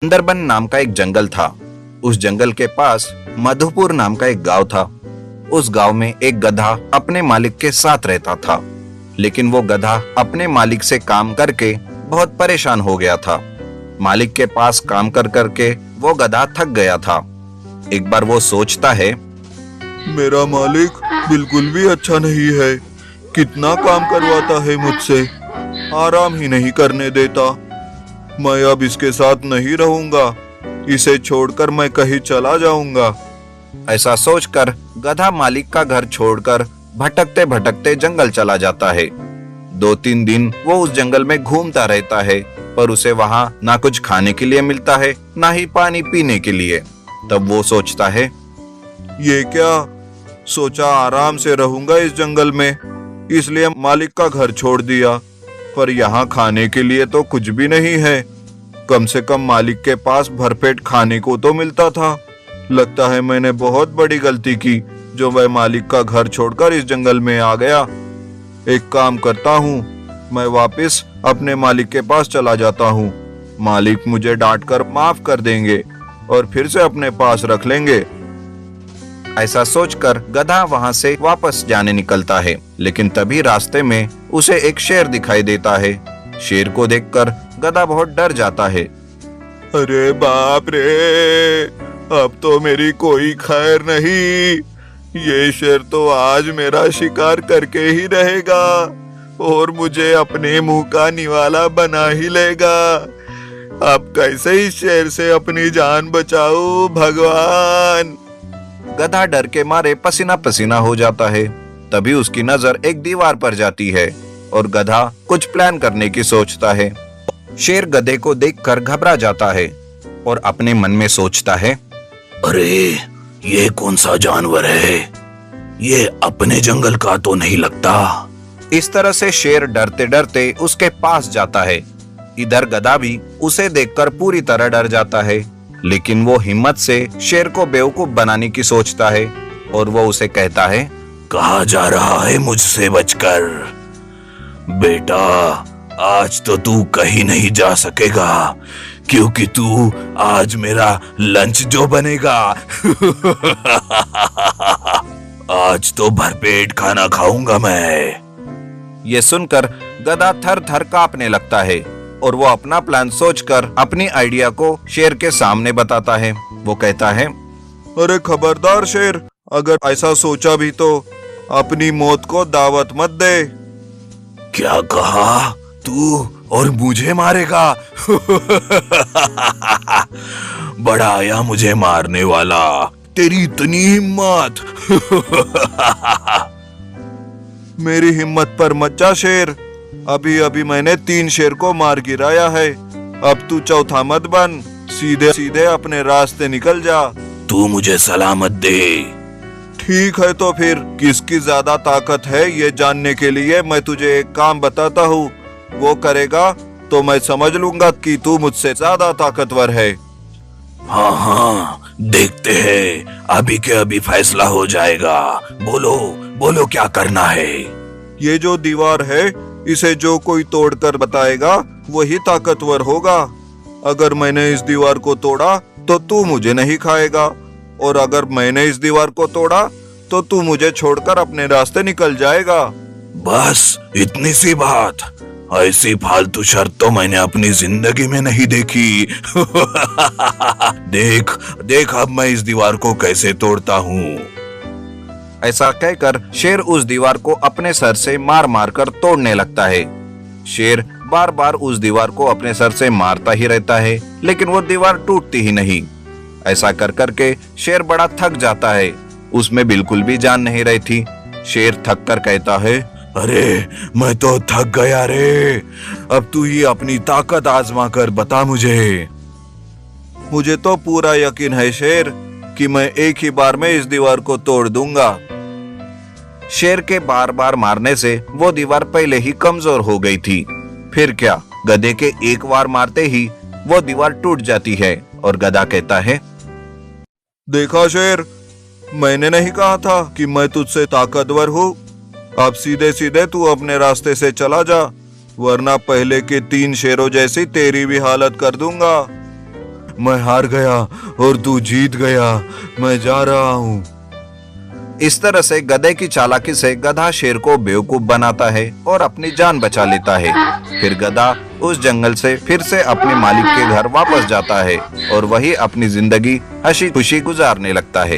सुंदरबन नाम का एक जंगल था। उस जंगल के पास मधुपुर नाम का एक गांव था। उस गांव में एक गधा अपने मालिक के साथ रहता था, लेकिन वो गधा अपने मालिक से काम करके बहुत परेशान हो गया था। मालिक के पास काम कर करके वो गधा थक गया था। एक बार वो सोचता है, मेरा मालिक बिल्कुल भी अच्छा नहीं है। कितना काम करवाता है मुझसे, आराम ही नहीं करने देता। मैं अब इसके साथ नहीं रहूंगा, इसे छोड़कर मैं कहीं चला जाऊंगा। ऐसा सोचकर गधा मालिक का घर छोड़कर भटकते भटकते जंगल चला जाता है। 2-3 दिन वो उस जंगल में घूमता रहता है, पर उसे वहां ना कुछ खाने के लिए मिलता है, ना ही पानी पीने के लिए। तब वो सोचता है, ये क्या, सोचा आराम से रहूंगा इस जंगल में, इसलिए मालिक का घर छोड़ दिया। पर यहाँ खाने के लिए तो कुछ भी नहीं है। कम से कम मालिक के पास भरपेट खाने को तो मिलता था। लगता है मैंने बहुत बड़ी गलती की जो मैं मालिक का घर छोड़कर इस जंगल में आ गया। एक काम करता हूँ, मैं वापस अपने मालिक के पास चला जाता हूँ। मालिक मुझे डांटकर माफ कर देंगे और फिर से अपने पास रख लेंगे। ऐसा सोचकर गधा वहां से वापस जाने निकलता है, लेकिन तभी रास्ते में उसे एक शेर दिखाई देता है। शेर को देखकर गधा बहुत डर जाता है। अरे बाप रे, अब तो मेरी कोई खैर नहीं। ये शेर तो आज मेरा शिकार करके ही रहेगा और मुझे अपने मुंह का निवाला बना ही लेगा। अब कैसे इस शेर से अपनी जान बचाऊं भगवान। गधा डर के मारे पसीना पसीना हो जाता है। तभी उसकी नजर एक दीवार पर जाती है और गधा कुछ प्लान करने की सोचता है। शेर गधे को देखकर घबरा जाता है और अपने मन में सोचता है, अरे ये कौन सा जानवर है, ये अपने जंगल का तो नहीं लगता। इस तरह से शेर डरते डरते उसके पास जाता है। इधर गधा भी उसे देखकर पूरी तरह डर जाता है, लेकिन वो हिम्मत से शेर को बेवकूफ बनाने की सोचता है और वो उसे कहता है, कहाँ जा रहा है मुझसे बचकर? बेटा, आज तो तू कहीं नहीं जा सकेगा, क्योंकि तू आज मेरा लंच जो बनेगा। आज तो भरपेट खाना खाऊंगा मैं। ये सुनकर गधा थर थर कांपने लगता है और वो अपना प्लान सोचकर अपनी आइडिया को शेर के सामने बताता है। वो कहता है, अरे खबरदार शेर, अगर ऐसा सोचा भी तो अपनी मौत को दावत मत दे। क्या कहा? तू और मुझे मारेगा? बड़ा आया मुझे मारने वाला, तेरी इतनी हिम्मत। मेरी हिम्मत पर मत जा शेर, अभी अभी मैंने 3 शेर को मार गिराया है। अब तू चौथा मत बन, सीधे सीधे अपने रास्ते निकल जा। तू मुझे सलामत दे। ठीक है, तो फिर किसकी ज्यादा ताकत है ये जानने के लिए मैं तुझे एक काम बताता हूँ। वो करेगा तो मैं समझ लूंगा कि तू मुझसे ज्यादा ताकतवर है। हाँ हाँ, देखते हैं, अभी के अभी फैसला हो जाएगा। बोलो बोलो, क्या करना है? ये जो दीवार है, इसे जो कोई तोड़कर बताएगा वही ताकतवर होगा। अगर मैंने इस दीवार को तोड़ा तो तू मुझे नहीं खाएगा, और अगर मैंने इस दीवार को तोड़ा तो तू मुझे छोड़कर अपने रास्ते निकल जाएगा। बस इतनी सी बात? ऐसी फालतू शर्त तो मैंने अपनी जिंदगी में नहीं देखी। देख देख, अब मैं इस दीवार को कैसे तोड़ता हूँ। ऐसा कहकर शेर उस दीवार को अपने सर से मार मार कर तोड़ने लगता है। शेर बार बार उस दीवार को अपने सर से मारता ही रहता है, लेकिन वो दीवार टूटती ही नहीं। ऐसा कर करके शेर बड़ा थक जाता है, उसमें बिल्कुल भी जान नहीं रही थी। शेर थक कर कहता है, अरे मैं तो थक गया रे, अब तू ही अपनी ताकत आजमा कर बता मुझे। मुझे तो पूरा यकीन है शेर कि मैं एक ही बार में इस दीवार को तोड़ दूंगा। शेर के बार बार मारने से वो दीवार पहले ही कमजोर हो गई थी। फिर क्या, गधे के एक बार मारते ही वो दीवार टूट जाती है और गधा कहता है, देखा शेर, मैंने नहीं कहा था कि मैं तुझसे ताकतवर हूँ। अब सीधे सीधे तू अपने रास्ते से चला जा, वरना पहले के 3 शेरों जैसी तेरी भी हालत कर दूंगा। मैं हार गया और तू जीत गया। मैं जा रहा हूँ। इस तरह से गधे की चालाकी से गधा शेर को बेवकूफ बनाता है और अपनी जान बचा लेता है। फिर गधा उस जंगल से फिर से अपने मालिक के घर वापस जाता है और वही अपनी जिंदगी हंसी खुशी गुजारने लगता है।